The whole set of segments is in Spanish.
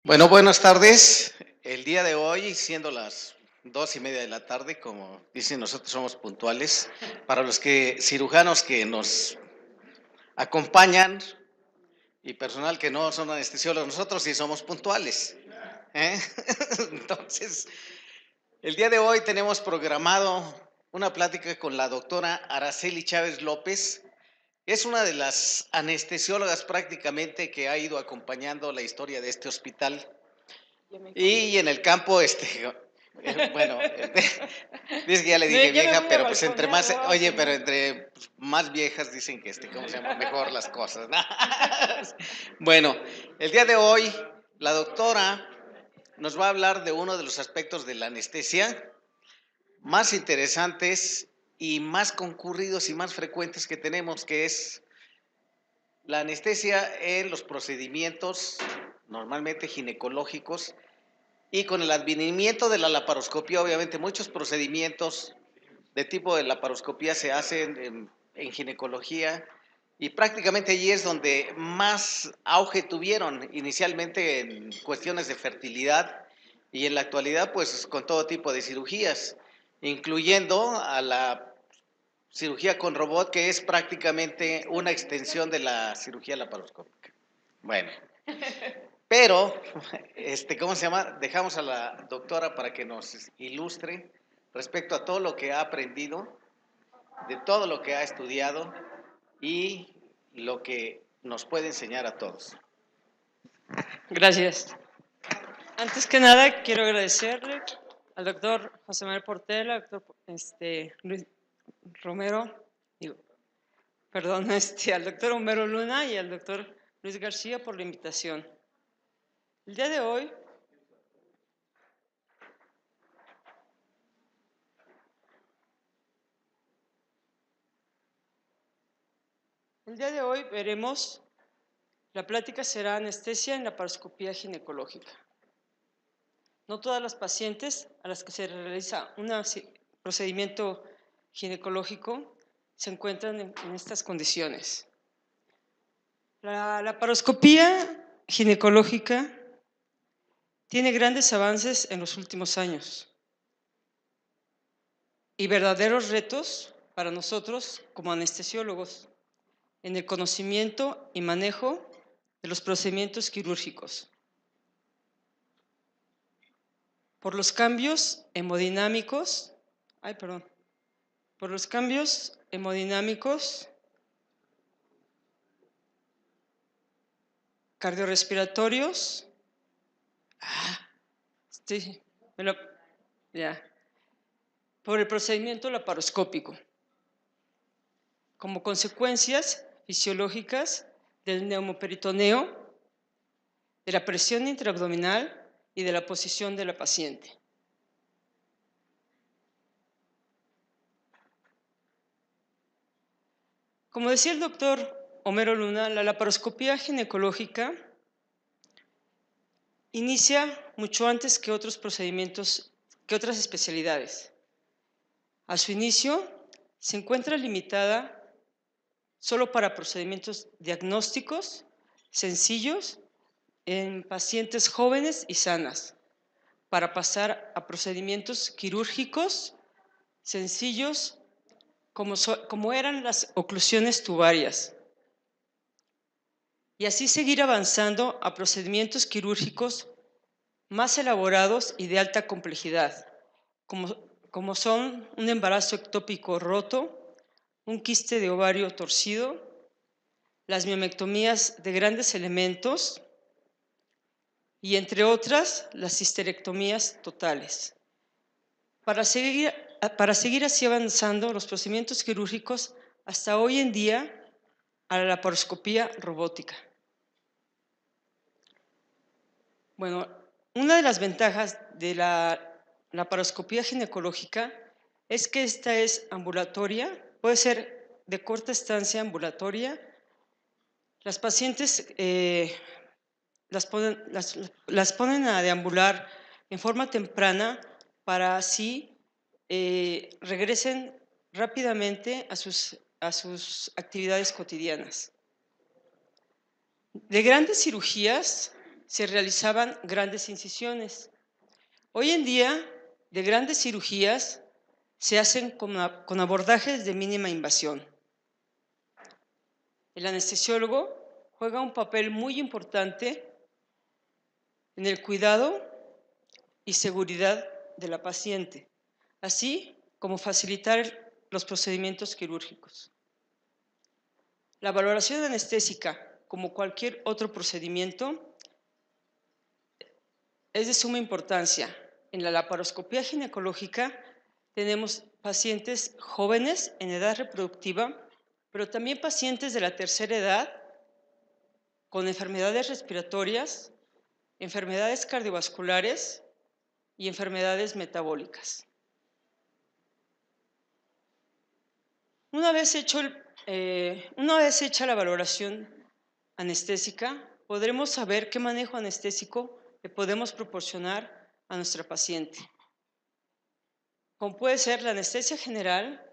Bueno, buenas tardes. El día de hoy, siendo las 2:30 de la tarde, como dicen, nosotros somos puntuales. Para los cirujanos que nos acompañan y personal que no son anestesiólogos, nosotros sí somos puntuales, ¿eh? Entonces, el día de hoy tenemos programado una plática con la doctora Araceli Chávez López. Es una de las anestesiólogas prácticamente que ha ido acompañando la historia de este hospital. Y en el campo, bueno, dice que ya le No, dije ya me vieja, voy a pero pues entre balconear, más, no, oye, que pero no. entre más viejas dicen que, ¿cómo se llama? Mejor las cosas, ¿no? Bueno, el día de hoy, la doctora nos va a hablar de uno de los aspectos de la anestesia más interesantes y más concurridos y más frecuentes que tenemos, que es la anestesia en los procedimientos normalmente ginecológicos. Y con el advenimiento de la laparoscopía, obviamente muchos procedimientos de tipo de laparoscopía se hacen en ginecología y prácticamente allí es donde más auge tuvieron inicialmente en cuestiones de fertilidad y en la actualidad pues con todo tipo de cirugías, incluyendo a la cirugía con robot, que es prácticamente una extensión de la cirugía laparoscópica. Bueno, pero, ¿cómo se llama? Dejamos a la doctora para que nos ilustre respecto a todo lo que ha aprendido, de todo lo que ha estudiado y lo que nos puede enseñar a todos. Gracias. Antes que nada, quiero agradecerle al doctor José Manuel Portela, al doctor Luis Romero, digo, perdón, al doctor Homero Luna y al doctor Luis García por la invitación. El día de hoy, veremos, la plática será anestesia en laparoscopía ginecológica. No todas las pacientes a las que se realiza un procedimiento ginecológico se encuentran en estas condiciones. La laparoscopía ginecológica tiene grandes avances en los últimos años y verdaderos retos para nosotros como anestesiólogos en el conocimiento y manejo de los procedimientos quirúrgicos. Por los cambios hemodinámicos, cardiorrespiratorios, sí, ya, por el procedimiento laparoscópico, como consecuencias fisiológicas del neumoperitoneo, de la presión intraabdominal y de la posición de la paciente. Como decía el doctor Homero Luna, la laparoscopía ginecológica inicia mucho antes que otros procedimientos, que otras especialidades. A su inicio, se encuentra limitada solo para procedimientos diagnósticos sencillos en pacientes jóvenes y sanas, para pasar a procedimientos quirúrgicos sencillos como eran las oclusiones tubarias, y así seguir avanzando a procedimientos quirúrgicos más elaborados y de alta complejidad, como son un embarazo ectópico roto, un quiste de ovario torcido, las miomectomías de grandes elementos y, entre otras, las histerectomías totales. Para seguir así avanzando los procedimientos quirúrgicos hasta hoy en día a la laparoscopía robótica. Bueno, una de las ventajas de la laparoscopía ginecológica es que esta es ambulatoria, puede ser de corta estancia ambulatoria. Las pacientes las ponen a deambular en forma temprana para así regresen rápidamente a sus actividades cotidianas. De grandes cirugías se realizaban grandes incisiones. Hoy en día, de grandes cirugías se hacen con abordajes de mínima invasión. El anestesiólogo juega un papel muy importante en el cuidado y seguridad de la paciente, así como facilitar los procedimientos quirúrgicos. La valoración anestésica, como cualquier otro procedimiento, es de suma importancia. En la laparoscopía ginecológica tenemos pacientes jóvenes en edad reproductiva, pero también pacientes de la tercera edad con enfermedades respiratorias, enfermedades cardiovasculares y enfermedades metabólicas. Una vez hecha la valoración anestésica, podremos saber qué manejo anestésico le podemos proporcionar a nuestra paciente, como puede ser la anestesia general,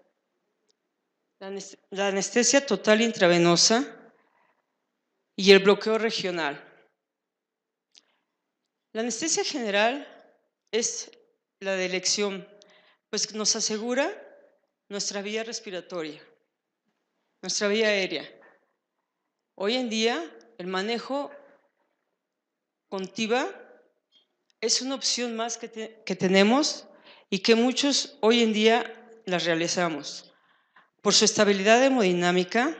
la anestesia total intravenosa y el bloqueo regional. La anestesia general es la de elección, pues nos asegura nuestra vía respiratoria, nuestra vía aérea. Hoy en día, el manejo con TIVA es una opción más que tenemos y que muchos hoy en día las realizamos. Por su estabilidad hemodinámica,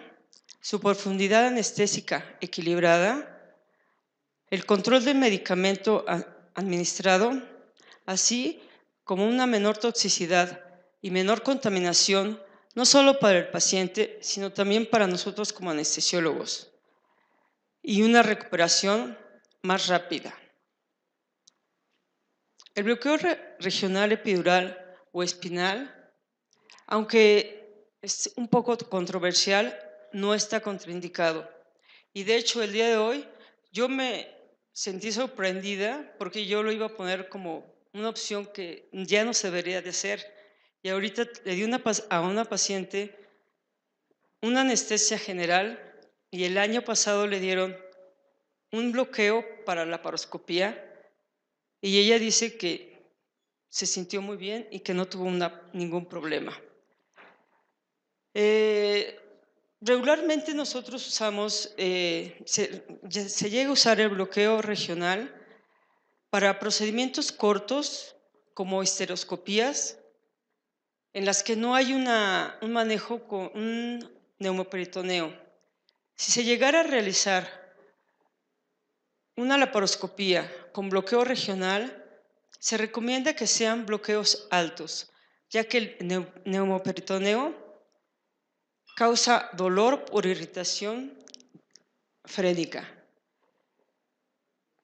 su profundidad anestésica equilibrada, el control del medicamento administrado, así como una menor toxicidad y menor contaminación, no solo para el paciente, sino también para nosotros como anestesiólogos, y una recuperación más rápida. El bloqueo regional epidural o espinal, aunque es un poco controversial, no está contraindicado. Y de hecho, el día de hoy yo me sentí sorprendida porque yo lo iba a poner como una opción que ya no se debería de hacer. Y ahorita le di a una paciente una anestesia general y el año pasado le dieron un bloqueo para la laparoscopía y ella dice que se sintió muy bien y que no tuvo ningún problema. Regularmente nosotros usamos, se llega a usar el bloqueo regional para procedimientos cortos como histeroscopías en las que no hay un manejo con un neumoperitoneo. Si se llegara a realizar una laparoscopía con bloqueo regional, se recomienda que sean bloqueos altos, ya que el neumoperitoneo causa dolor por irritación frénica.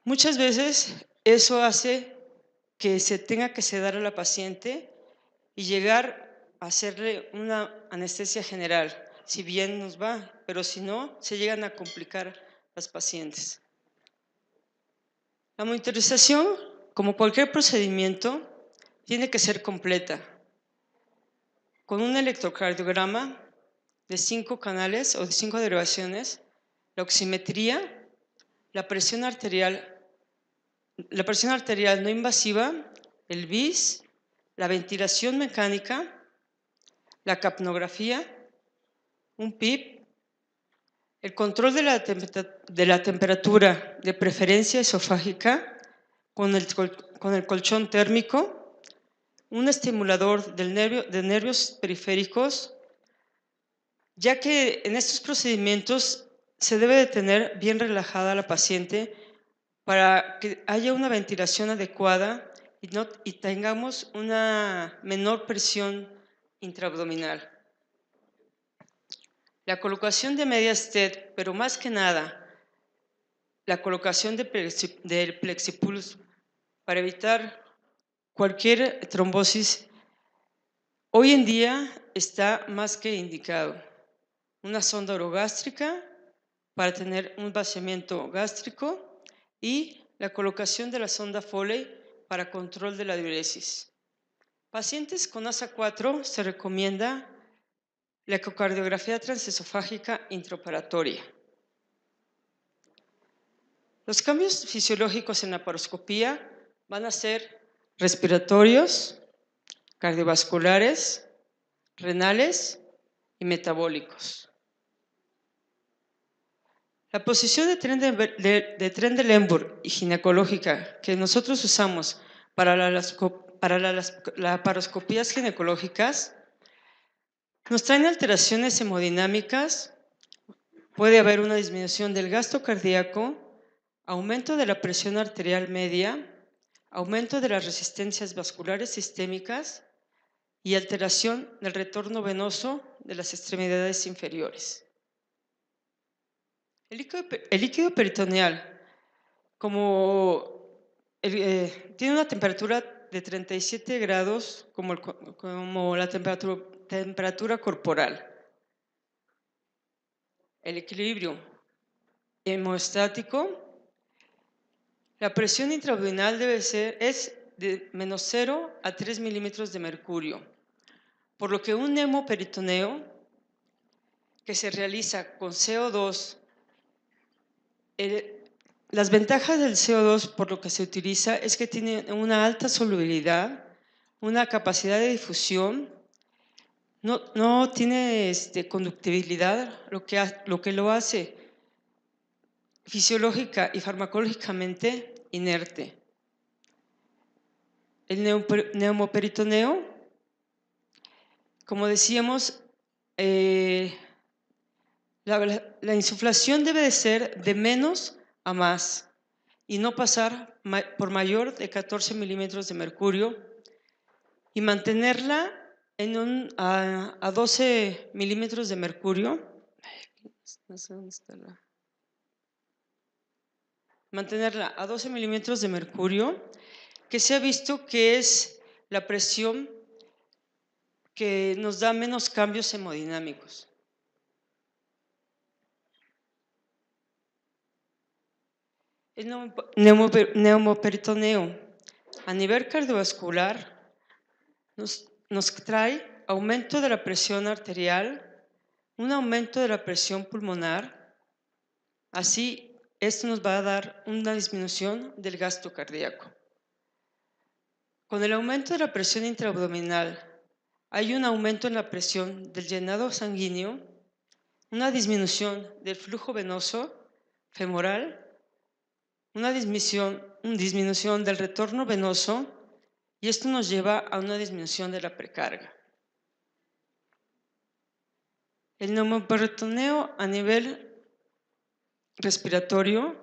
Muchas veces eso hace que se tenga que sedar a la paciente y llegar a hacerle una anestesia general, si bien nos va, pero si no, se llegan a complicar las pacientes. La monitorización, como cualquier procedimiento, tiene que ser completa, con un electrocardiograma de 5 canales o de 5 derivaciones, la oximetría, la presión arterial no invasiva, el BIS, la ventilación mecánica, la capnografía, un PIP, el control de la temperatura de preferencia esofágica con el colchón térmico, un estimulador de nervios periféricos, ya que en estos procedimientos se debe de tener bien relajada a la paciente para que haya una ventilación adecuada y tengamos una menor presión intraabdominal. La colocación de medias TED, pero más que nada, la colocación del plexipulse para evitar cualquier trombosis, hoy en día está más que indicado. Una sonda orogástrica para tener un vaciamiento gástrico y la colocación de la sonda Foley para control de la diuresis. Pacientes con ASA 4 se recomienda la ecocardiografía transesofágica intraoperatoria. Los cambios fisiológicos en la paroscopía van a ser respiratorios, cardiovasculares, renales y metabólicos. La posición de Trendelenburg y ginecológica que nosotros usamos para las laparoscopías ginecológicas nos traen alteraciones hemodinámicas. Puede haber una disminución del gasto cardíaco, aumento de la presión arterial media, aumento de las resistencias vasculares sistémicas y alteración del retorno venoso de las extremidades inferiores. El líquido peritoneal, tiene una temperatura de 37 grados como la temperatura corporal. El equilibrio hemostático, la presión intraabdominal es de menos 0 a 3 milímetros de mercurio, por lo que un hemoperitoneo que se realiza con CO2, las ventajas del CO2 por lo que se utiliza es que tiene una alta solubilidad, una capacidad de difusión, no tiene conductibilidad, lo que lo hace fisiológica y farmacológicamente inerte. El neumoperitoneo, como decíamos, la insuflación debe de ser de menos a más y no pasar por mayor de 14 milímetros de mercurio y mantenerla a 12 milímetros de mercurio. No sé dónde está mantenerla a 12 milímetros de mercurio, que se ha visto que es la presión que nos da menos cambios hemodinámicos. El neumoperitoneo a nivel cardiovascular nos trae aumento de la presión arterial, un aumento de la presión pulmonar, así esto nos va a dar una disminución del gasto cardíaco. Con el aumento de la presión intraabdominal hay un aumento en la presión del llenado sanguíneo, una disminución del flujo venoso femoral, una disminución del retorno venoso, y esto nos lleva a una disminución de la precarga. El neumoperitoneo a nivel respiratorio,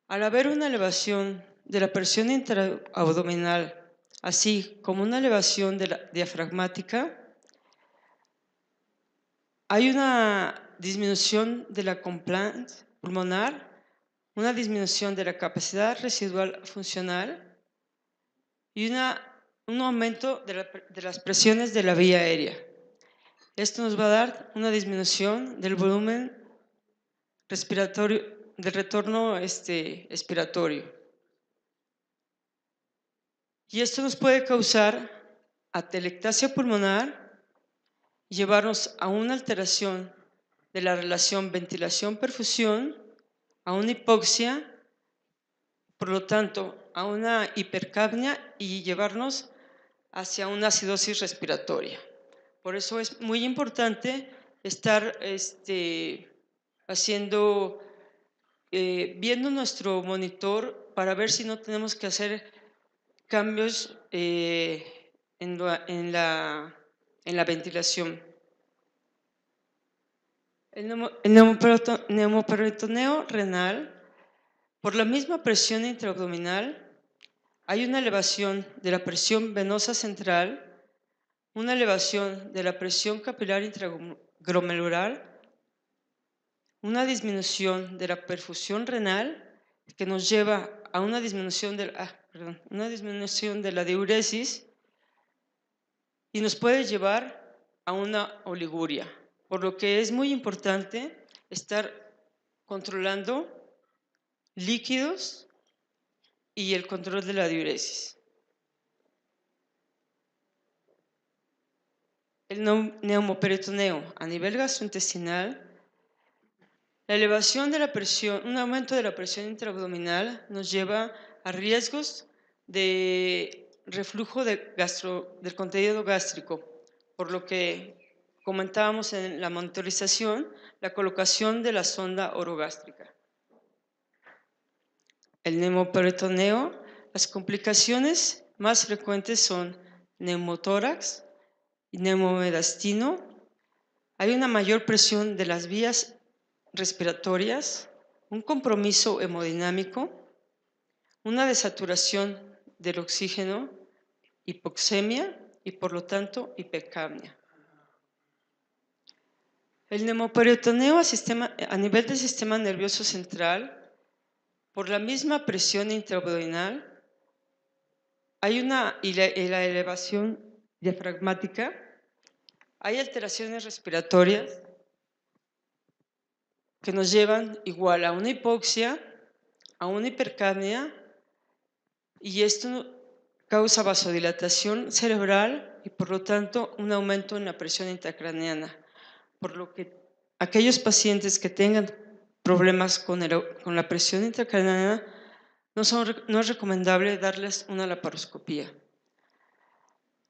al haber una elevación de la presión intraabdominal, así como una elevación de la diafragmática, hay una disminución de la compliance pulmonar, una disminución de la capacidad residual funcional y un aumento de las presiones de la vía aérea. Esto nos va a dar una disminución del volumen respiratorio, del retorno expiratorio. Y esto nos puede causar atelectasia pulmonar y llevarnos a una alteración de la relación ventilación-perfusión, a una hipoxia, por lo tanto, a una hipercapnia y llevarnos hacia una acidosis respiratoria. Por eso es muy importante estar viendo nuestro monitor para ver si no tenemos que hacer cambios en la ventilación. El neumoperitoneo renal, por la misma presión intraabdominal, hay una elevación de la presión venosa central, una elevación de la presión capilar intraglomerular, una disminución de la perfusión renal que nos lleva a una disminución de la diuresis y nos puede llevar a una oliguria, por lo que es muy importante estar controlando líquidos y el control de la diuresis. El neumoperitoneo a nivel gastrointestinal, La elevación de la presión, un aumento de la presión intraabdominal nos lleva a riesgos de reflujo del contenido gástrico, por lo que comentábamos en la monitorización, la colocación de la sonda orogástrica. El neumoperitoneo, las complicaciones más frecuentes son neumotórax y neumomedastino. Hay una mayor presión de las vías respiratorias, un compromiso hemodinámico, una desaturación del oxígeno, hipoxemia y por lo tanto hipercapnia. El neumoperitoneo a nivel del sistema nervioso central, por la misma presión intraabdominal, hay la elevación diafragmática, hay alteraciones respiratorias que nos llevan igual a una hipoxia, a una hipercapnia, y esto causa vasodilatación cerebral y por lo tanto un aumento en la presión intracraneana, por lo que aquellos pacientes que tengan problemas con la presión intracraneana no es recomendable darles una laparoscopía.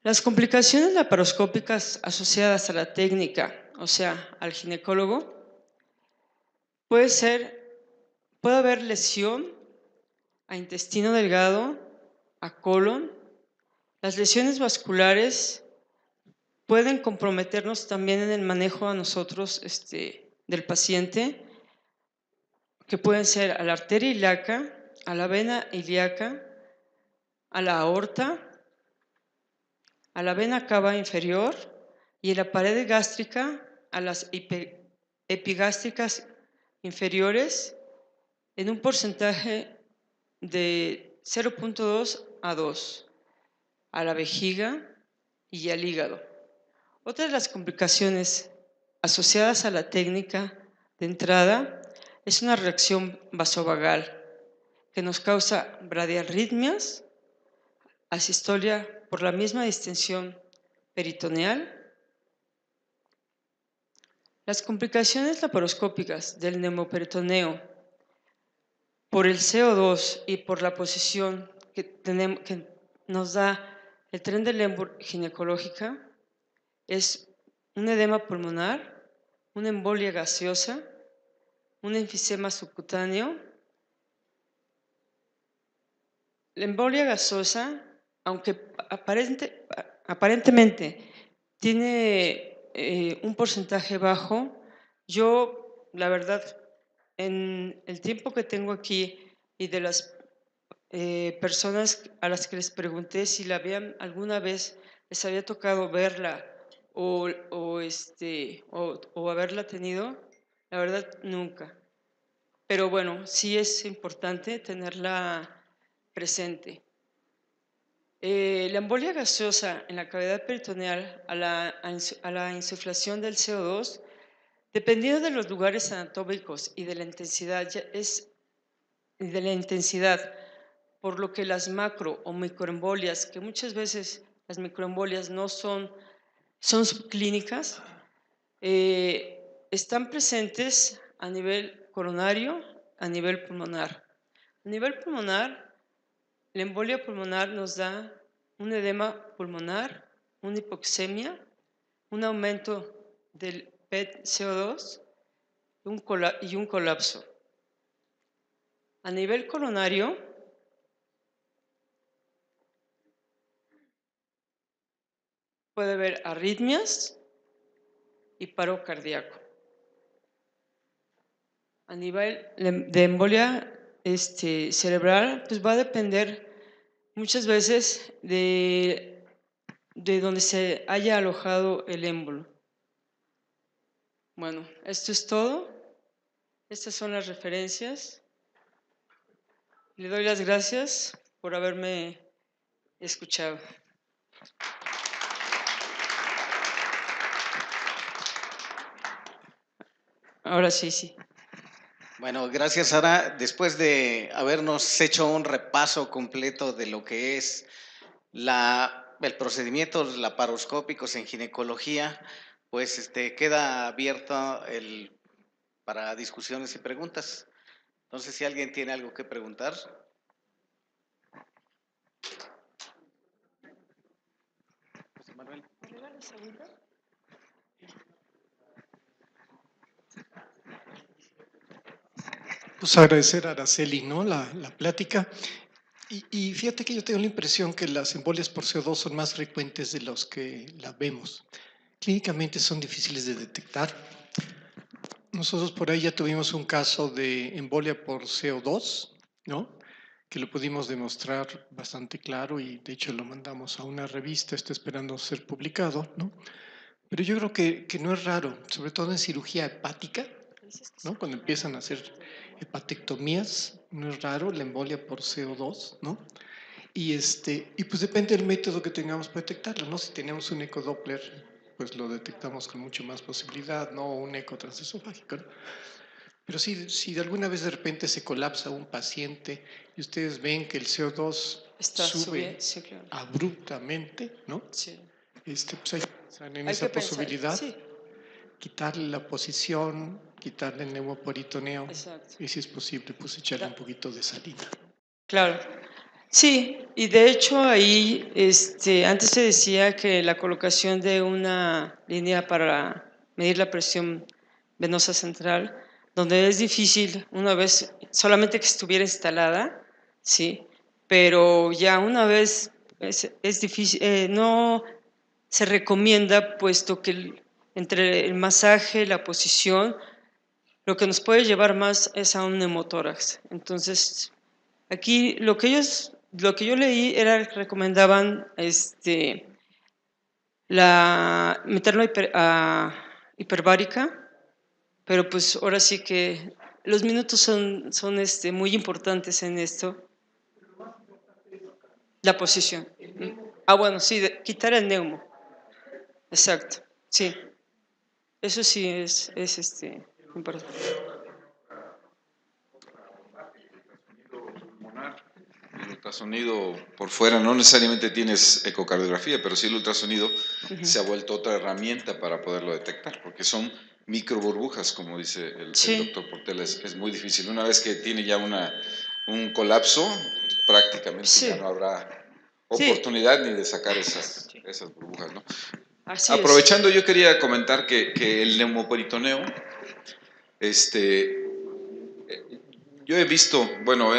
Las complicaciones laparoscópicas asociadas a la técnica, o sea, al ginecólogo, puede haber lesión a intestino delgado, a colon. Las lesiones vasculares pueden comprometernos también en el manejo a nosotros del paciente, que pueden ser a la arteria ilíaca, a la vena ilíaca, a la aorta, a la vena cava inferior y en la pared gástrica a las epigástricas inferiores en un porcentaje de 0.2 a 2, a la vejiga y al hígado. Otra de las complicaciones asociadas a la técnica de entrada es una reacción vasovagal que nos causa bradiarritmias, asistolia por la misma distensión peritoneal. Las complicaciones laparoscópicas del neumoperitoneo por el CO2 y por la posición que nos da el tren de Lemberg ginecológica es un edema pulmonar, una embolia gaseosa, un enfisema subcutáneo. La embolia gaseosa, aunque aparentemente tiene un porcentaje bajo, yo, la verdad, en el tiempo que tengo aquí y de las personas a las que les pregunté si la habían alguna vez les había tocado verla o haberla tenido, la verdad nunca. Pero bueno, sí es importante tenerla presente. La embolia gaseosa en la cavidad peritoneal a la insuflación del CO2, dependiendo de los lugares anatómicos y de la intensidad, por lo que las macro o microembolias, que muchas veces las microembolias no son subclínicas, están presentes a nivel coronario, a nivel pulmonar. A nivel pulmonar, la embolia pulmonar nos da un edema pulmonar, una hipoxemia, un aumento del PET-CO2 y un colapso. A nivel coronario, puede haber arritmias y paro cardíaco. A nivel de embolia cerebral, pues va a depender muchas veces de donde se haya alojado el émbolo. Bueno, esto es todo. Estas son las referencias. Le doy las gracias por haberme escuchado. Ahora sí. Bueno, gracias, Sara. Después de habernos hecho un repaso completo de lo que es el procedimiento laparoscópicos en ginecología, pues queda abierto para discusiones y preguntas. Entonces, si alguien tiene algo que preguntar. José Manuel. Pues agradecer a Araceli, ¿no? la plática. Y fíjate que yo tengo la impresión que las embolias por CO2 son más frecuentes de los que la vemos. Clínicamente son difíciles de detectar. Nosotros por ahí ya tuvimos un caso de embolia por CO2, ¿no? Que lo pudimos demostrar bastante claro y de hecho lo mandamos a una revista, está esperando ser publicado, ¿no? Pero yo creo que no es raro, sobre todo en cirugía hepática, ¿no? Cuando empiezan a hacer hepatectomías, no es raro la embolia por CO2, ¿no? Y pues depende del método que tengamos para detectarlo, ¿no? Si tenemos un ecodoppler, pues lo detectamos con mucho más posibilidad, ¿no? O un eco transesofágico, ¿no? Pero si de alguna vez de repente se colapsa un paciente y ustedes ven que el CO2 sube sí, claro. abruptamente, ¿no? Sí. Pues hay que pensar en Hay esa que pensar, posibilidad, sí, quitarle la posición, quitarle el neumoperitoneo exacto. y si es posible, pues echarle un poquito de salina. Claro. Sí, y de hecho ahí, antes se decía que la colocación de una línea para medir la presión venosa central, donde es difícil una vez, solamente que estuviera instalada, sí, pero ya una vez es difícil, no se recomienda, puesto que entre el masaje, la posición, lo que nos puede llevar más es a un neumotórax. Entonces, aquí lo que yo leí era que recomendaban meterlo a hiperbárica, pero pues ahora sí que los minutos son muy importantes en esto. La posición. Bueno, sí, quitar el neumo. Exacto, sí. Eso sí es importante. El ultrasonido por fuera, no necesariamente tienes ecocardiografía, pero sí el ultrasonido se ha vuelto otra herramienta para poderlo detectar, porque son microburbujas, como dice el doctor Portela, es muy difícil. Una vez que tiene ya un colapso, prácticamente ya no habrá oportunidad ni de sacar esas burbujas, ¿no? Así Aprovechando, yo quería comentar que el neumoperitoneo, yo he visto, bueno,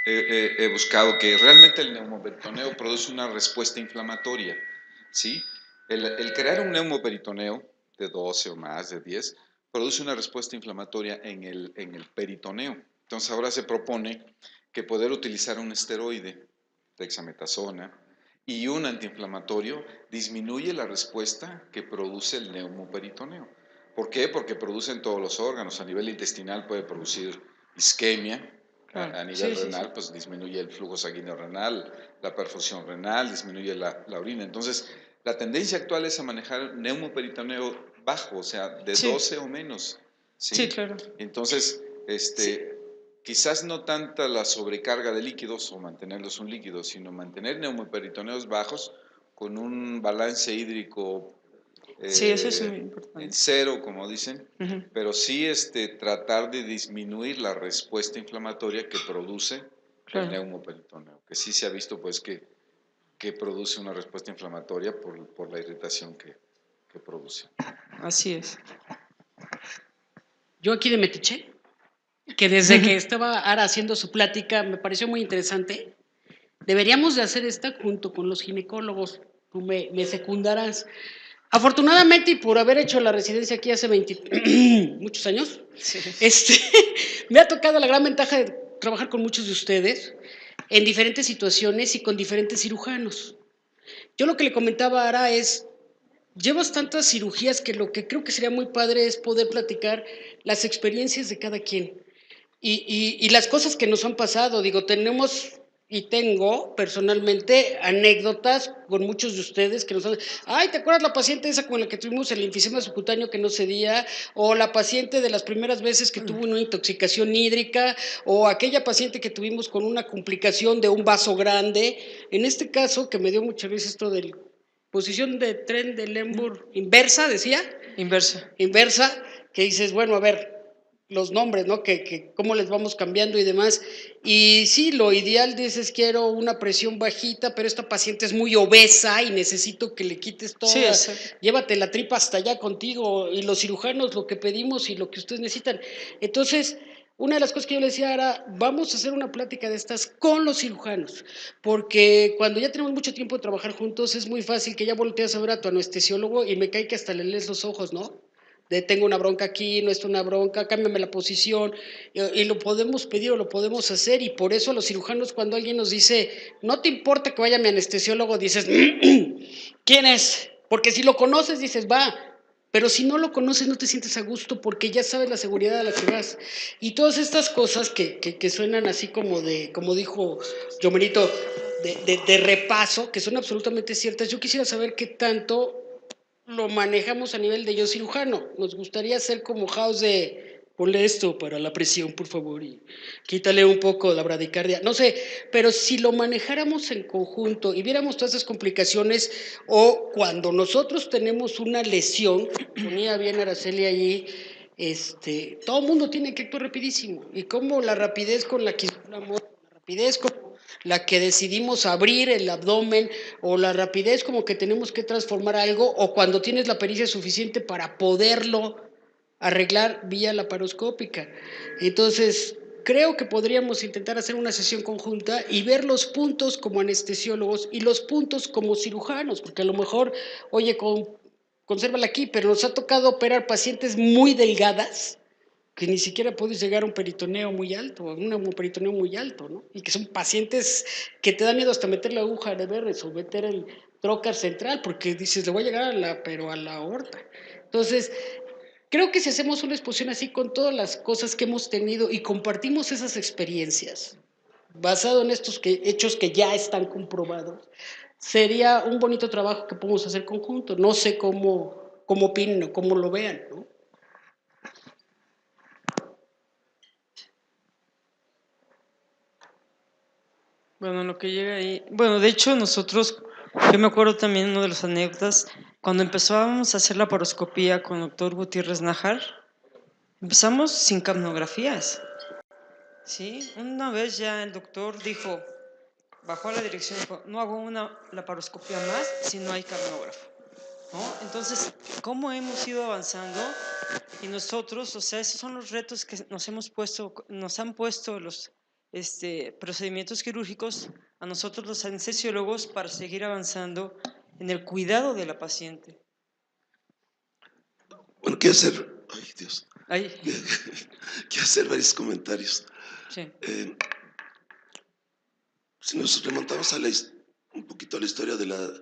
he buscado que realmente el neumoperitoneo produce una respuesta inflamatoria, ¿sí? El crear un neumoperitoneo de 12 o más, de 10, produce una respuesta inflamatoria en el peritoneo. Entonces ahora se propone que poder utilizar un esteroide, dexametasona, y un antiinflamatorio disminuye la respuesta que produce el neumoperitoneo. ¿Por qué? Porque produce en todos los órganos. A nivel intestinal puede producir isquemia, a nivel renal, pues disminuye el flujo sanguíneo renal, la perfusión renal, disminuye la orina. Entonces, la tendencia actual es a manejar neumoperitoneo bajo, o sea, de 12 o menos. Sí, claro. Entonces, quizás no tanta la sobrecarga de líquidos o mantenerlos un líquido, sino mantener neumoperitoneos bajos con un balance hídrico sí, eso es muy importante. en cero, como dicen, pero sí tratar de disminuir la respuesta inflamatoria que produce el neumoperitoneo, que sí se ha visto pues que produce una respuesta inflamatoria por la irritación que produce. Así es. Yo aquí de Metiche, que desde que estaba Ara haciendo su plática me pareció muy interesante. Deberíamos de hacer esta junto con los ginecólogos. Tú me secundarás. Afortunadamente, y por haber hecho la residencia aquí hace muchos años, me ha tocado la gran ventaja de trabajar con muchos de ustedes en diferentes situaciones y con diferentes cirujanos. Yo lo que le comentaba a Ara es, llevas tantas cirugías que lo que creo que sería muy padre es poder platicar las experiencias de cada quien y las cosas que nos han pasado. Digo, tenemos y tengo personalmente anécdotas con muchos de ustedes que nos han... Ay, ¿te acuerdas la paciente esa con la que tuvimos el enfisema subcutáneo que no cedía? O la paciente de las primeras veces que tuvo una intoxicación hídrica, o aquella paciente que tuvimos con una complicación de un vaso grande. En este caso, que me dio mucha risa esto del posición de tren de Lemberg inversa, decía. Inversa. Inversa, que dices, bueno, a ver, los nombres, ¿no? Que cómo les vamos cambiando y demás. Y sí, lo ideal dices, quiero una presión bajita, pero esta paciente es muy obesa y necesito que le quites Sí, toda, exacto. llévate la tripa hasta allá contigo, y los cirujanos lo que pedimos y lo que ustedes necesitan. Entonces, una de las cosas que yo le decía era, vamos a hacer una plática de estas con los cirujanos, porque cuando ya tenemos mucho tiempo de trabajar juntos, es muy fácil que ya volteas a ver a tu anestesiólogo y me cae que hasta le lees los ojos, ¿no? De tengo una bronca aquí, no está una bronca, cámbiame la posición, y lo podemos pedir o lo podemos hacer, y por eso los cirujanos, cuando alguien nos dice, no te importa que vaya mi anestesiólogo, dices, ¿quién es? Porque si lo conoces, dices, va, pero si no lo conoces, no te sientes a gusto, porque ya sabes la seguridad a la que vas. Y todas estas cosas que suenan así como dijo Yomerito, de repaso, que son absolutamente ciertas, yo quisiera saber qué tanto lo manejamos a nivel de yo cirujano. Nos gustaría hacer como House de ponle esto para la presión, por favor, y quítale un poco la bradicardia. No sé, pero si lo manejáramos en conjunto y viéramos todas esas complicaciones, o cuando nosotros tenemos una lesión, ponía bien Araceli allí, todo el mundo tiene que actuar rapidísimo. Y como la rapidez con la que la rapidez con la que decidimos abrir el abdomen, o la rapidez como que tenemos que transformar algo, o cuando tienes la pericia suficiente para poderlo arreglar vía laparoscópica. Entonces, creo que podríamos intentar hacer una sesión conjunta y ver los puntos como anestesiólogos y los puntos como cirujanos, porque a lo mejor, oye, consérvala aquí, pero nos ha tocado operar pacientes muy delgadas que ni siquiera puedes llegar a un peritoneo muy alto, un peritoneo muy alto, ¿no? Y que son pacientes que te da miedo hasta meter la aguja de Verres o meter el trocar central, porque dices, le voy a llegar pero a la aorta. Entonces, creo que si hacemos una exposición así con todas las cosas que hemos tenido y compartimos esas experiencias, basado en estos hechos que ya están comprobados, sería un bonito trabajo que podemos hacer conjunto. No sé cómo opinen o cómo lo vean, ¿no? Bueno, lo que llega ahí. Bueno, de hecho, nosotros, yo me acuerdo también una de las anécdotas, cuando empezábamos a hacer la paroscopía con el doctor Gutiérrez Nájar, empezamos sin capnografías. ¿Sí? Una vez ya el doctor dijo, bajó a la dirección, dijo, no hago una laparoscopia más si no hay capnógrafo, ¿no? Entonces, ¿cómo hemos ido avanzando? Y nosotros, o sea, esos son los retos que nos han puesto los procedimientos quirúrgicos a nosotros los anestesiólogos para seguir avanzando en el cuidado de la paciente. Bueno, quiero hacer, ay Dios, Ahí, quiero hacer varios comentarios. sí. Si nos remontamos un poquito a la historia de la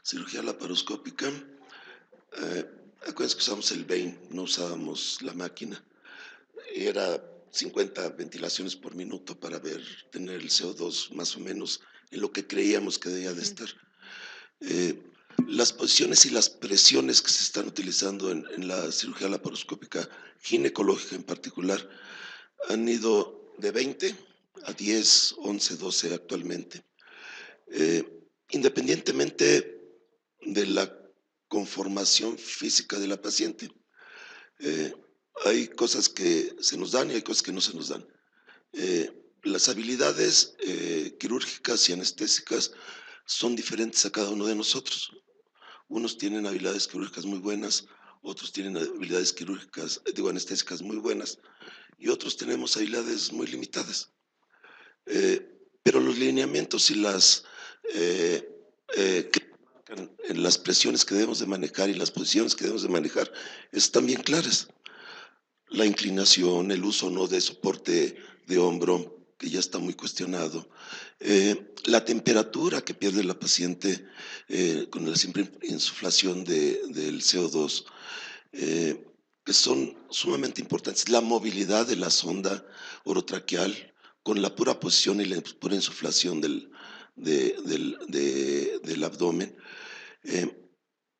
cirugía laparoscópica, acuérdense que usamos el Bain, no usábamos la máquina. Era 50 ventilaciones por minuto para tener el CO2 más o menos en lo que creíamos que debía de estar. Las posiciones y las presiones que se están utilizando en la cirugía laparoscópica ginecológica en particular han ido de 20 a 10, 11, 12 actualmente. Independientemente de la conformación física de la paciente, hay cosas que se nos dan y hay cosas que no se nos dan. Las habilidades quirúrgicas y anestésicas son diferentes a cada uno de nosotros. Unos tienen habilidades quirúrgicas muy buenas, otros tienen habilidades anestésicas muy buenas, y otros tenemos habilidades muy limitadas. Pero los lineamientos y en las presiones que debemos de manejar y las posiciones que debemos de manejar están bien claras. La inclinación, el uso no de soporte de hombro, que ya está muy cuestionado, la temperatura que pierde la paciente con la simple insuflación del CO2, que son sumamente importantes. La movilidad de la sonda orotraqueal con la pura posición y la pura insuflación del abdomen.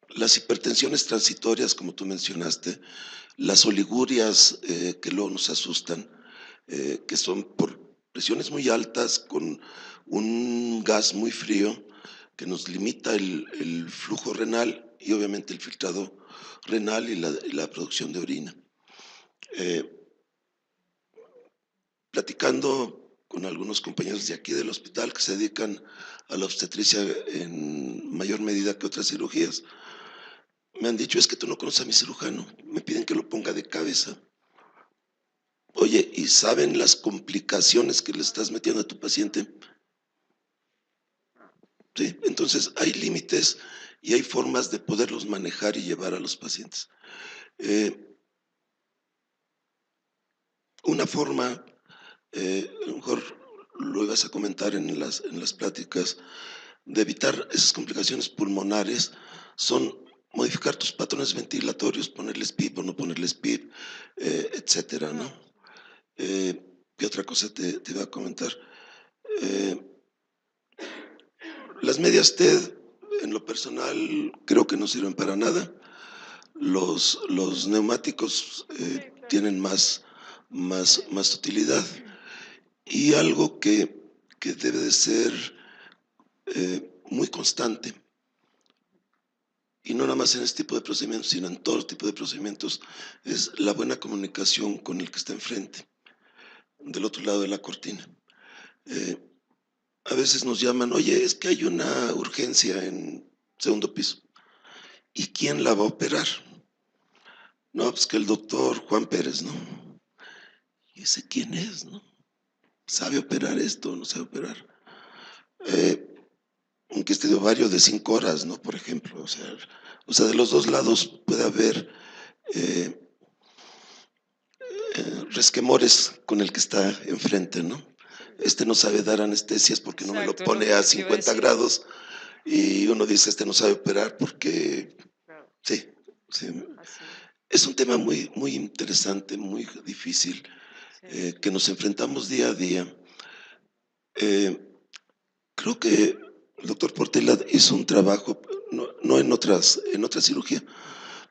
Las hipertensiones transitorias, como tú mencionaste, las oligurias que luego nos asustan, que son por presiones muy altas con un gas muy frío que nos limita el flujo renal y obviamente el filtrado renal y la producción de orina. platicando con algunos compañeros de aquí del hospital que se dedican a la obstetricia en mayor medida que otras cirugías, me han dicho, es que tú no conoces a mi cirujano, me piden que lo ponga de cabeza. Oye, ¿y saben las complicaciones que le estás metiendo a tu paciente? Sí, entonces hay límites y hay formas de poderlos manejar y llevar a los pacientes. Una forma, a lo mejor lo ibas a comentar en las pláticas, de evitar esas complicaciones pulmonares son modificar tus patrones ventilatorios, ponerles PIP o no ponerles PIP, etcétera, ¿no? ¿Qué otra cosa te iba a comentar? Las medias TED, en lo personal, creo que no sirven para nada. Los neumáticos tienen más utilidad. Y algo que debe de ser muy constante, y no nada más en este tipo de procedimientos, sino en todo tipo de procedimientos, es la buena comunicación con el que está enfrente, del otro lado de la cortina. A veces nos llaman, oye, es que hay una urgencia en segundo piso. ¿Y quién la va a operar? No, pues que el doctor Juan Pérez, ¿no? ¿Y ese quién es, no? ¿Sabe operar esto o no sabe operar? Un quiste de ovario de 5 horas, ¿no? Por ejemplo, o sea, de los dos lados puede haber resquemores con el que está enfrente, ¿no? Este no sabe dar anestesias porque no me lo Exacto, es lo pone que a te iba a 50 decir. grados y uno dice, este no sabe operar porque, Claro, sí. así. Es un tema muy, muy interesante, muy difícil, Sí. que nos enfrentamos día a día. Creo que el doctor Portela hizo un trabajo, no en otra cirugía,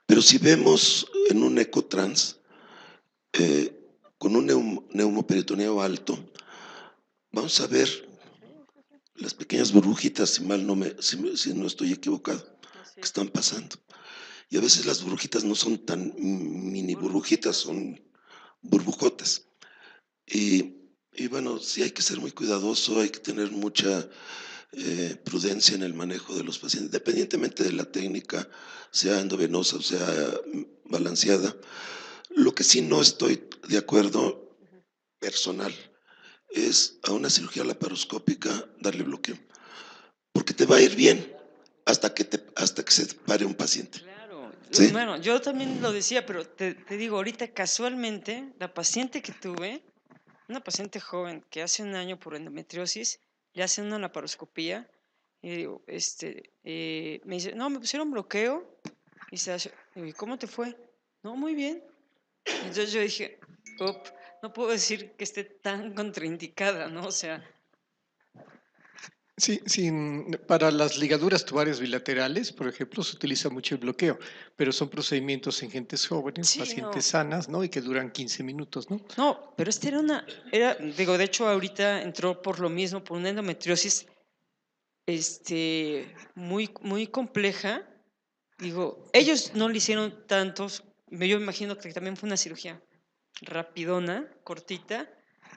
pero si vemos en un ecotrans con un neumoperitoneo alto, vamos a ver las pequeñas burbujitas, si no estoy equivocado, que están pasando. Y a veces las burbujitas no son tan mini burbujitas, son burbujotas. Y bueno, sí hay que ser muy cuidadoso, hay que tener mucha prudencia en el manejo de los pacientes, independientemente de la técnica, sea endovenosa o sea balanceada. Lo que sí no estoy de acuerdo personal es a una cirugía laparoscópica darle bloqueo, porque te va a ir bien hasta que se pare un paciente. Claro, ¿Sí? bueno, yo también lo decía, pero te digo, ahorita casualmente, la paciente que tuve, una paciente joven que hace un año por endometriosis, le hacen una laparoscopía y digo, me dice, no, me pusieron bloqueo y digo, ¿y cómo te fue? No, muy bien. Entonces yo dije, no puedo decir que esté tan contraindicada, ¿no? O sea, Sí, para las ligaduras tubarias bilaterales, por ejemplo, se utiliza mucho el bloqueo, pero son procedimientos en gentes jóvenes, sí, no. pacientes sanas, ¿no? Y que duran 15 minutos, ¿no? No, pero digo, de hecho ahorita entró por lo mismo, por una endometriosis, muy, muy compleja. Digo, ellos no le hicieron tantos, yo imagino que también fue una cirugía rapidona, cortita,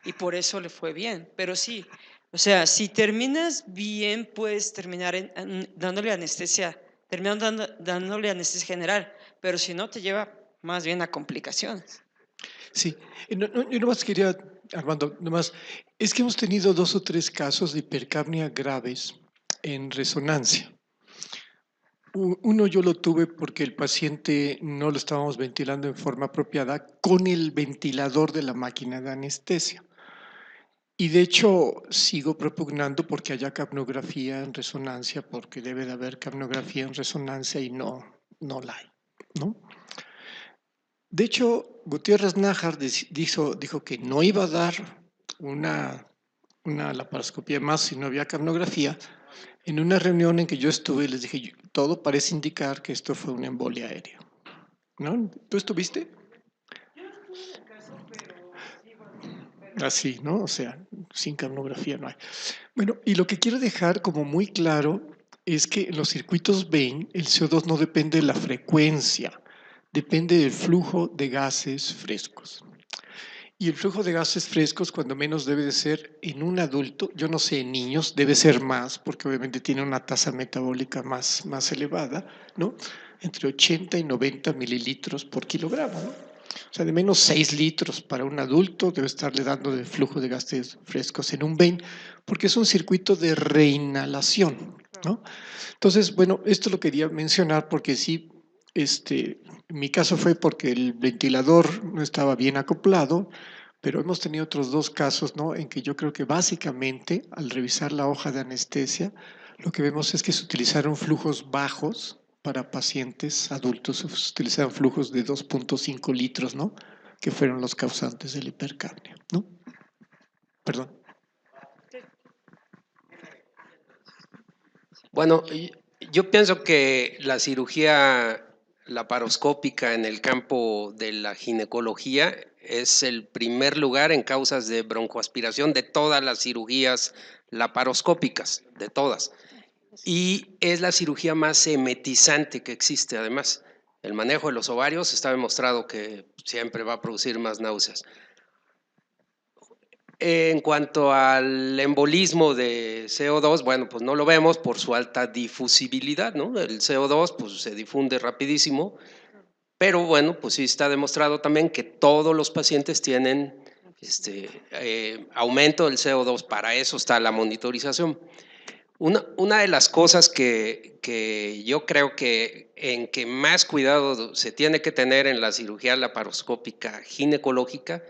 y por eso le fue bien. Pero sí, o sea, si terminas bien, puedes terminar dándole anestesia, dándole anestesia general, pero si no, te lleva más bien a complicaciones. Sí, yo nomás quería, Armando, nomás, es que hemos tenido 2 o 3 casos de hipercapnia graves en resonancia. Uno yo lo tuve porque el paciente no lo estábamos ventilando en forma apropiada con el ventilador de la máquina de anestesia. Y de hecho sigo propugnando porque haya capnografía en resonancia, porque debe de haber capnografía en resonancia y no la hay, ¿no? De hecho, Gutiérrez Nájar dijo que no iba a dar una laparoscopía más si no había capnografía. En una reunión en que yo estuve, les dije, todo parece indicar que esto fue una embolia aérea, ¿no? ¿Tú estuviste? Así, ¿no? O sea, sin capnografía no hay. Bueno, y lo que quiero dejar como muy claro es que en los circuitos Bain el CO2 no depende de la frecuencia, depende del flujo de gases frescos. Y el flujo de gases frescos, cuando menos debe de ser en un adulto, yo no sé, en niños debe ser más, porque obviamente tiene una tasa metabólica más elevada, ¿no? Entre 80 y 90 mililitros por kilogramo, ¿no? O sea, de menos 6 litros para un adulto debe estarle dando de flujo de gases frescos en un vein, porque es un circuito de reinhalación, ¿no? Entonces, bueno, esto lo quería mencionar porque sí, en mi caso fue porque el ventilador no estaba bien acoplado, pero hemos tenido otros dos casos, ¿no? En que yo creo que básicamente, al revisar la hoja de anestesia, lo que vemos es que se utilizaron flujos bajos para pacientes adultos, se utilizaron flujos de 2.5 litros, ¿no? Que fueron los causantes del hipercapnia, ¿no? Perdón. Bueno, yo pienso que la cirugía laparoscópica en el campo de la ginecología es el primer lugar en causas de broncoaspiración de todas las cirugías laparoscópicas, de todas. Y es la cirugía más emetizante que existe, además. El manejo de los ovarios está demostrado que siempre va a producir más náuseas. En cuanto al embolismo de CO2, bueno, pues no lo vemos por su alta difusibilidad, ¿no? El CO2 pues se difunde rapidísimo, pero bueno, pues sí está demostrado también que todos los pacientes tienen aumento del CO2, para eso está la monitorización. Una de las cosas que yo creo que en que más cuidado se tiene que tener en la cirugía laparoscópica ginecológica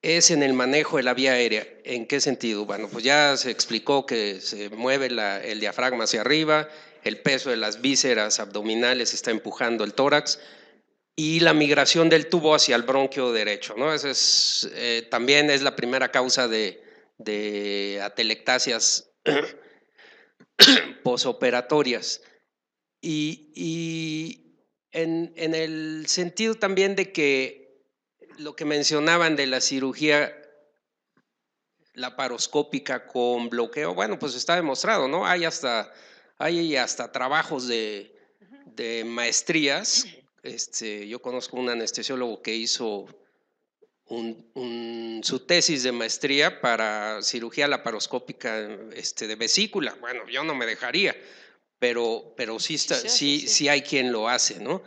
es en el manejo de la vía aérea. ¿En qué sentido? Bueno, pues ya se explicó que se mueve el diafragma hacia arriba, el peso de las vísceras abdominales está empujando el tórax y la migración del tubo hacia el bronquio derecho, ¿no? Esa es, también es la primera causa de atelectasias posoperatorias. Y en el sentido también de que lo que mencionaban de la cirugía laparoscópica con bloqueo, bueno, pues está demostrado, ¿no? Hay hasta trabajos de maestrías. Yo conozco un anestesiólogo que hizo su tesis de maestría para cirugía laparoscópica de vesícula. Bueno, yo no me dejaría, pero sí hay quien lo hace, ¿no?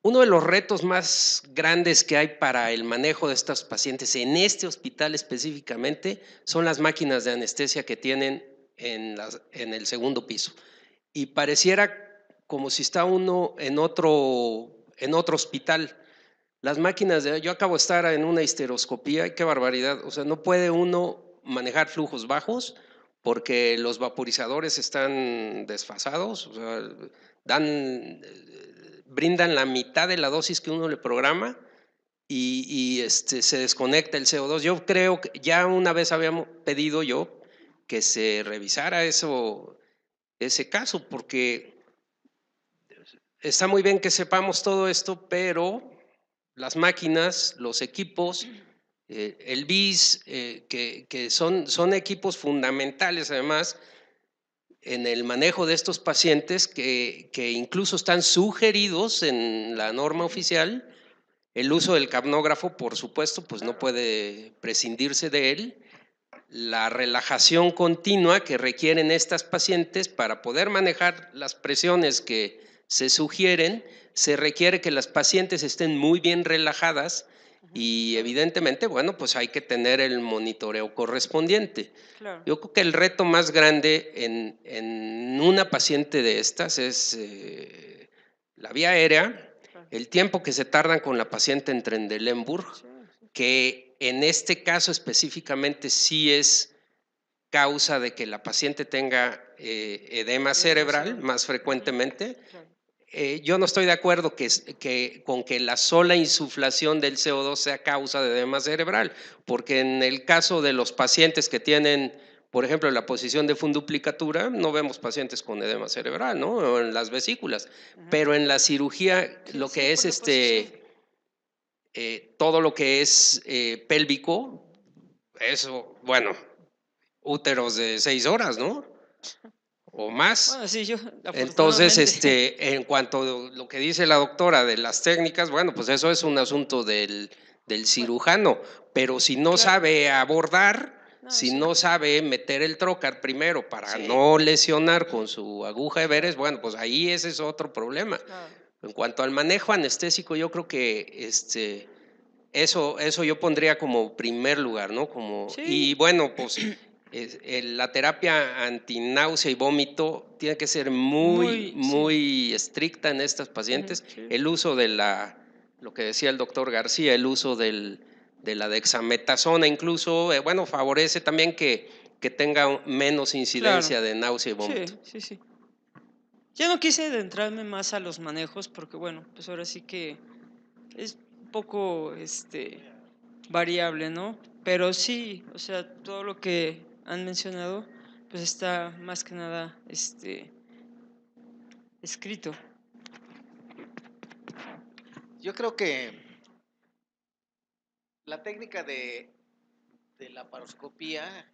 Uno de los retos más grandes que hay para el manejo de estos pacientes en este hospital específicamente son las máquinas de anestesia que tienen en el segundo piso. Y pareciera como si está uno en otro hospital. Las máquinas yo acabo de estar en una histeroscopía y qué barbaridad. O sea, no puede uno manejar flujos bajos porque los vaporizadores están desfasados, o sea, brindan la mitad de la dosis que uno le programa y se desconecta el CO2. Yo creo que ya una vez habíamos pedido yo que se revisara ese caso, porque está muy bien que sepamos todo esto, pero las máquinas, los equipos, el BIS, que son equipos fundamentales además en el manejo de estos pacientes que incluso están sugeridos en la norma oficial. El uso del capnógrafo, por supuesto, pues no puede prescindirse de él. La relajación continua que requieren estas pacientes para poder manejar las presiones que se sugieren, se requiere que las pacientes estén muy bien relajadas y evidentemente, bueno, pues hay que tener el monitoreo correspondiente. Claro. Yo creo que el reto más grande en una paciente de estas es la vía aérea, el tiempo que se tardan con la paciente en Trendelenburg, que en este caso específicamente sí es causa de que la paciente tenga edema cerebral más frecuentemente. Yo no estoy de acuerdo con que la sola insuflación del CO2 sea causa de edema cerebral, porque en el caso de los pacientes que tienen, por ejemplo, la posición de funduplicatura, no vemos pacientes con edema cerebral, ¿no? O en las vesículas, pero en la cirugía lo que es todo lo que es pélvico, eso, bueno, úteros de 6 horas, ¿no? O más. Bueno, sí, yo Entonces, afortunadamente. en cuanto a lo que dice la doctora de las técnicas, bueno, pues eso es un asunto del del cirujano, pero si no Claro. sabe abordar, No, si sí. no sabe meter el trocar primero para Sí. no lesionar con su aguja de veres, bueno, pues ahí ese es otro problema. Claro. En cuanto al manejo anestésico, yo creo que eso yo pondría como primer lugar, ¿no? Sí. Y bueno, pues la terapia antináusea y vómito tiene que ser Muy, sí. muy estricta en estas pacientes. sí. El uso de lo que decía el doctor García, el uso de la dexametasona incluso, bueno, favorece también que tenga menos incidencia de náusea y vómito. Sí, sí, sí. Yo no quise adentrarme más a los manejos porque, bueno, pues ahora sí que es un poco variable, ¿no? Pero sí, o sea, todo lo que han mencionado, pues está más que nada escrito. Yo creo que la técnica de la paroscopía,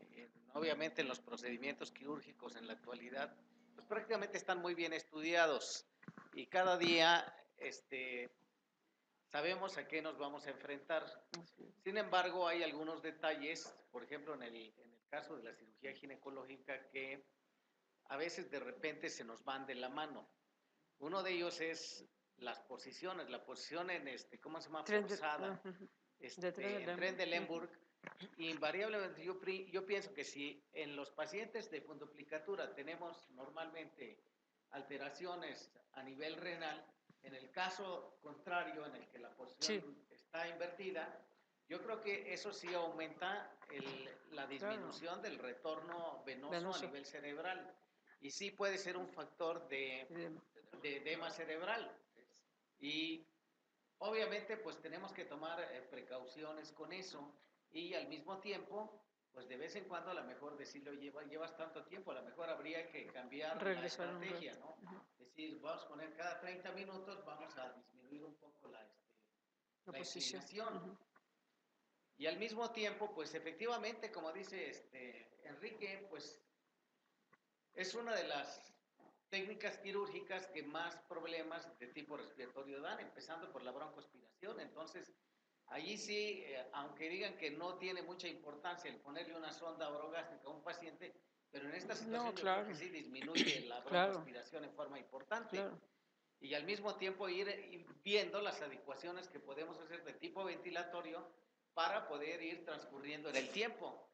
obviamente en los procedimientos quirúrgicos en la actualidad, pues prácticamente están muy bien estudiados y cada día sabemos a qué nos vamos a enfrentar. Sin embargo, hay algunos detalles, por ejemplo, en el caso de la cirugía ginecológica, que a veces de repente se nos van de la mano. Uno de ellos es las posiciones, la posición en ¿cómo se llama? Forzada. En Trendelenburg, invariablemente yo pienso que si en los pacientes de fundoplicatura tenemos normalmente alteraciones a nivel renal, en el caso contrario, en el que la posición está invertida, yo creo que eso sí aumenta la disminución del retorno venoso a nivel cerebral. Y sí puede ser un factor de edema cerebral. Y obviamente pues tenemos que tomar precauciones con eso y al mismo tiempo pues de vez en cuando a lo mejor decirlo llevas tanto tiempo, a lo mejor habría que cambiar la estrategia, ¿no? Es decir, vamos a poner cada 30 minutos vamos a disminuir un poco la inclinación. Y al mismo tiempo pues efectivamente como dice Enrique, pues es una de las técnicas quirúrgicas que más problemas de tipo respiratorio dan, empezando por la broncoaspiración. Entonces, allí sí, aunque digan que no tiene mucha importancia el ponerle una sonda orogástrica a un paciente, pero en esta situación yo creo que sí disminuye la broncoaspiración en forma importante. Y al mismo tiempo ir viendo las adecuaciones que podemos hacer de tipo ventilatorio para poder ir transcurriendo en el tiempo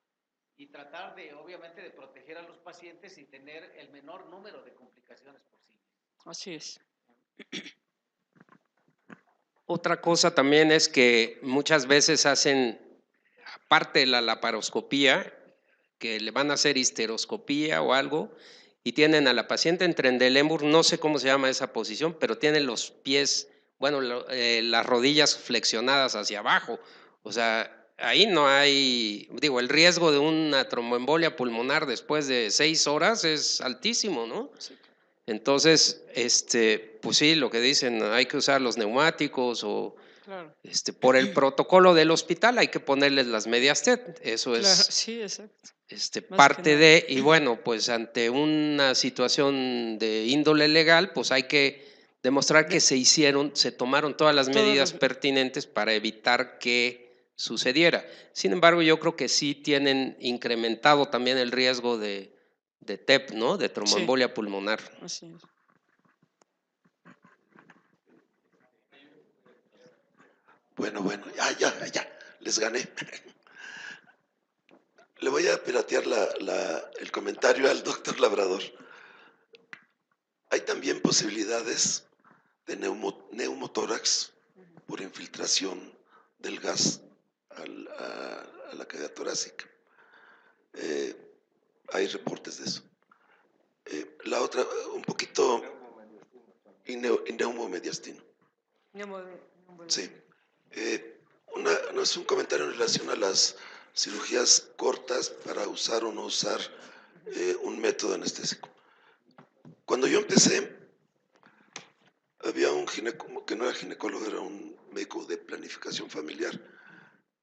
y tratar de, obviamente, de proteger a los pacientes y tener el menor número de complicaciones posibles. Así es. Otra cosa también es que muchas veces hacen, aparte de la laparoscopía, que le van a hacer histeroscopía o algo, y tienen a la paciente en Trendelenburg, no sé cómo se llama esa posición, pero tienen los pies, bueno, las rodillas flexionadas hacia abajo. O sea, ahí no hay, digo, el riesgo de una tromboembolia pulmonar después de 6 horas es altísimo, ¿no? Sí. Entonces, pues sí, lo que dicen, hay que usar los neumáticos o por el protocolo del hospital hay que ponerles las medias TED, eso es Sí, exacto. parte de, y bueno, pues ante una situación de índole legal, pues hay que demostrar que se tomaron todas las medidas pertinentes para evitar que sucediera. Sin embargo, yo creo que sí tienen incrementado también el riesgo de TEP, ¿no? De tromboembolia pulmonar. Así es. Bueno, ya, les gané. Le voy a piratear el comentario al doctor Labrador. Hay también posibilidades de neumotórax por infiltración del gas a la cavidad torácica. Hay reportes de eso. La otra, un poquito, y neumomediastino. Sí. No es un comentario en relación a las cirugías cortas para usar o no usar un método anestésico. Cuando yo empecé, había un ginecólogo, que no era ginecólogo, era un médico de planificación familiar,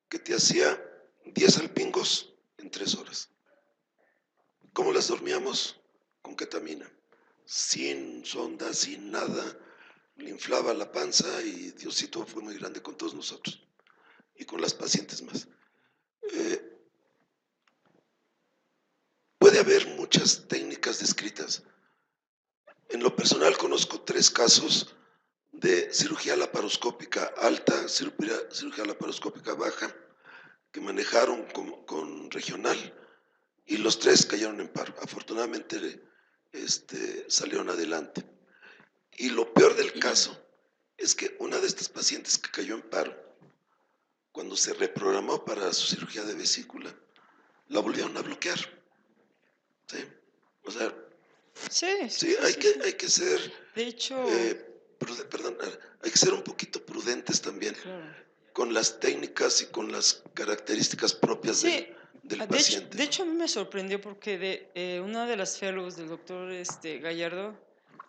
que te hacía 10 alpingos en 3 horas. ¿Cómo las dormíamos? Con ketamina, sin sonda, sin nada. Le inflaba la panza y Diosito fue muy grande con todos nosotros. y con las pacientes más. Puede haber muchas técnicas descritas. En lo personal conozco 3 casos de cirugía laparoscópica alta, cirugía laparoscópica baja, que manejaron con regional, y los 3 cayeron en paro. Afortunadamente salieron adelante. Y lo peor del caso es que una de estas pacientes que cayó en paro, cuando se reprogramó para su cirugía de vesícula, la volvieron a bloquear. ¿Sí? O sea, sí, hay que ser, De hecho, hay que ser un poquito prudentes también claro. con las técnicas y con las características propias Sí, del de paciente. de hecho, a mí me sorprendió porque una de las fellows del doctor Gallardo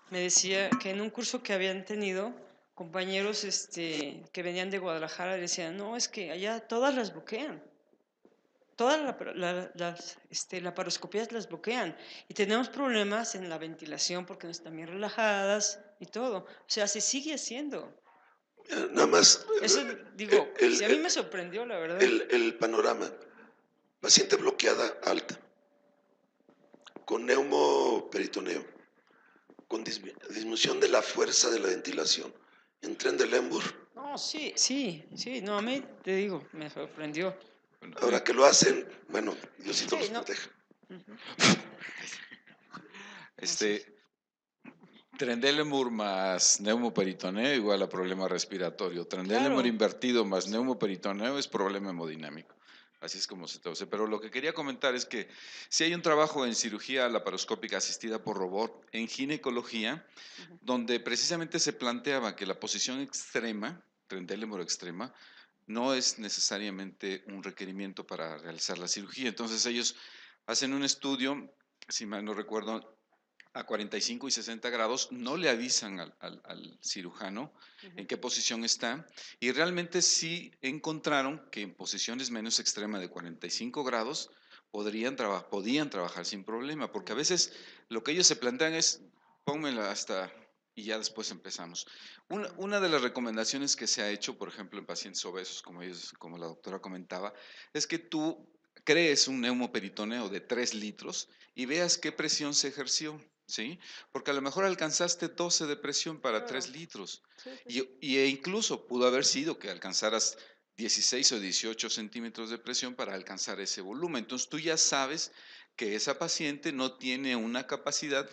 me decía que en un curso que habían tenido, compañeros que venían de Guadalajara decían, no, es que allá todas las bloquean. Todas las laparoscopías las bloquean y tenemos problemas en la ventilación porque no están bien relajadas y todo. O sea, se sigue haciendo. Nada más, Eso, digo, el, sí, a mí me sorprendió, la verdad. el panorama. Paciente bloqueada alta, con neumoperitoneo, con disminución de la fuerza de la ventilación, en Trendelenburg. No, sí, no, a mí te digo, me sorprendió. Bueno, Ahora que lo hacen, bueno, Diosito Sí, los no. proteja. Trendelenburg más neumoperitoneo igual a problema respiratorio. Trendelenburg Claro. invertido más neumoperitoneo es problema hemodinámico. Así es como se traduce. Pero lo que quería comentar es que si hay un trabajo en cirugía laparoscópica asistida por robot en ginecología, donde precisamente se planteaba que la posición extrema, Trendelenburg extrema, no es necesariamente un requerimiento para realizar la cirugía. Entonces ellos hacen un estudio, si mal no recuerdo, a 45 y 60 grados, no le avisan al cirujano en qué posición está y realmente sí encontraron que en posiciones menos extremas de 45 grados podían trabajar sin problema, porque a veces lo que ellos se plantean es, pónmela hasta y ya después empezamos. Una de las recomendaciones que se ha hecho, por ejemplo, en pacientes obesos, como la doctora comentaba, es que tú crees un neumoperitoneo de 3 litros y veas qué presión se ejerció. ¿Sí? Porque a lo mejor alcanzaste 12 de presión para 3 litros e incluso pudo haber sido que alcanzaras 16 o 18 centímetros de presión para alcanzar ese volumen. Entonces tú ya sabes que esa paciente no tiene una capacidad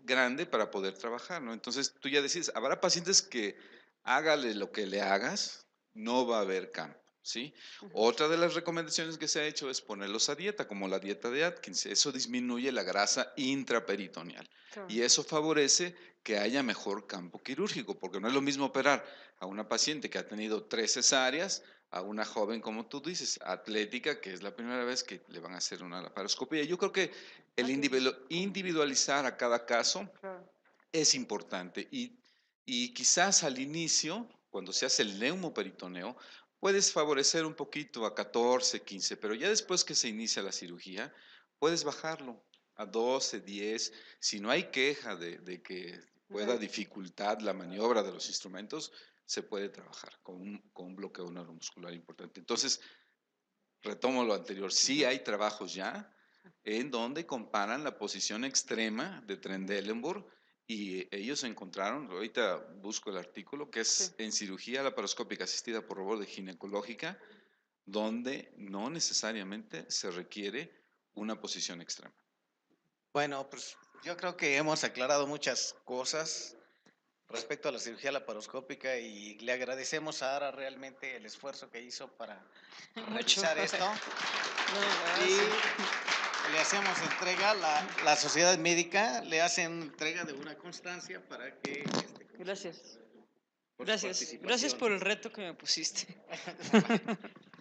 grande para poder trabajar, ¿no? Entonces tú ya decides, habrá pacientes que hágale lo que le hagas, no va a haber campo. ¿Sí? Otra de las recomendaciones que se ha hecho es ponerlos a dieta, como la dieta de Atkins. Eso disminuye la grasa intraperitoneal y eso favorece que haya mejor campo quirúrgico, porque no es lo mismo operar a una paciente que ha tenido 3 cesáreas, a una joven, como tú dices, atlética, que es la primera vez que le van a hacer una laparoscopia. Yo creo que el individualizar a cada caso es importante y quizás al inicio, cuando se hace el neumoperitoneo, puedes favorecer un poquito a 14, 15, pero ya después que se inicia la cirugía, puedes bajarlo a 12, 10. Si no hay queja de que pueda dificultar la maniobra de los instrumentos, se puede trabajar con un bloqueo neuromuscular importante. Entonces, retomo lo anterior, sí hay trabajos ya en donde comparan la posición extrema de Trendelenburg y ellos encontraron, ahorita busco el artículo, que es en cirugía laparoscópica asistida por robot de ginecológica, donde no necesariamente se requiere una posición extrema. Bueno, pues yo creo que hemos aclarado muchas cosas respecto a la cirugía laparoscópica y le agradecemos a Ara realmente el esfuerzo que hizo para revisar esto y le hacemos entrega, la sociedad médica le hace entrega de una constancia para que... Gracias. por su Gracias. Gracias participación. por el reto que me pusiste.